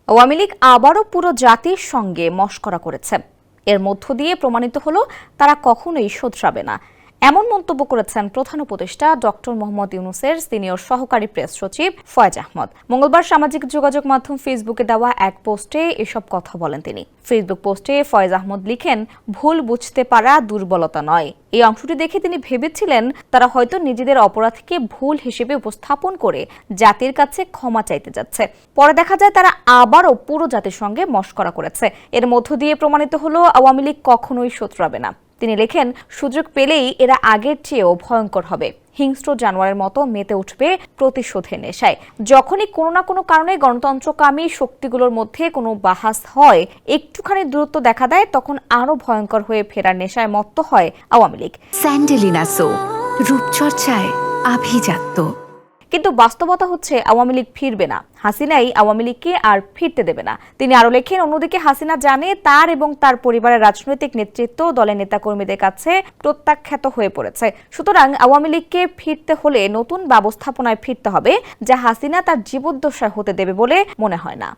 আওয়ামী লীগ আবারও পুরো জাতির সঙ্গে মশকরা করেছে। এর মধ্য দিয়ে প্রমাণিত হলো তারা কখনোই শোধরাবে না। এমন মন্তব্য করেছেন প্রধান উপদেষ্টা ডক্টর মোহাম্মদ ইউনূসের সিনিয়র সহকারী প্রেস সচিব ফয়েজ আহমদ। মঙ্গলবার সামাজিক যোগাযোগ মাধ্যম ফেসবুকে দেওয়া এক পোস্টে এসব কথা বলেন তিনি। ফেসবুক পোস্টে ফয়েজ আহমদ লিখেন, ভুল বুঝতে পারা দুর্বলতা নয়। এই অংশটি দেখে তিনি ভেবেছিলেন তারা হয়তো নিজেদের অপরাধকে ভুল হিসেবে উপস্থাপন করে জাতির কাছে ক্ষমা চাইতে যাচ্ছে। পরে দেখা যায় তারা আবারও পুরো জাতির সঙ্গে মশকরা করেছে। এর মধ্য দিয়ে প্রমাণিত হলো আওয়ামী লীগ কখনোই শোধরাবে না। তিনি লেখেন, সুযোগ পেলেই এরা আগের চেয়েও ভয়ঙ্কর হবে। হিংস্র জানোয়ারের মতো মেতে উঠবে প্রতিশোধের নেশায়। যখনই কোনো না কোনো কারণে গণতন্ত্রকামী শক্তিগুলোর মধ্যে কোনো বাহাস হয়, একটুখানি দূরত্ব দেখা দেয়, তখন আরো ভয়ঙ্কর হয়ে ফেরার নেশায় মত্ত হয় আওয়ামী লীগ। স্যান্ডেলিনা সো, রূপচর্চায় আভিজাত্য। কিন্তু বাস্তবতা হচ্ছে আওয়ামী লীগ ফিরবে না। হাসিনাই আওয়ামী লীগকে আর ফিরতে দেবে না। তিনি আরো লেখেন, অন্যদিকে হাসিনা জানে তার এবং তার পরিবারের রাজনৈতিক নেতৃত্ব দলের নেতাকর্মীদের কাছে প্রত্যাখ্যাত হয়ে পড়েছে। সুতরাং আওয়ামী লীগকে ফিরতে হলে নতুন ব্যবস্থাপনায় ফিরতে হবে, যা হাসিনা তার জীবদ্দশায় হতে দেবে বলে মনে হয় না।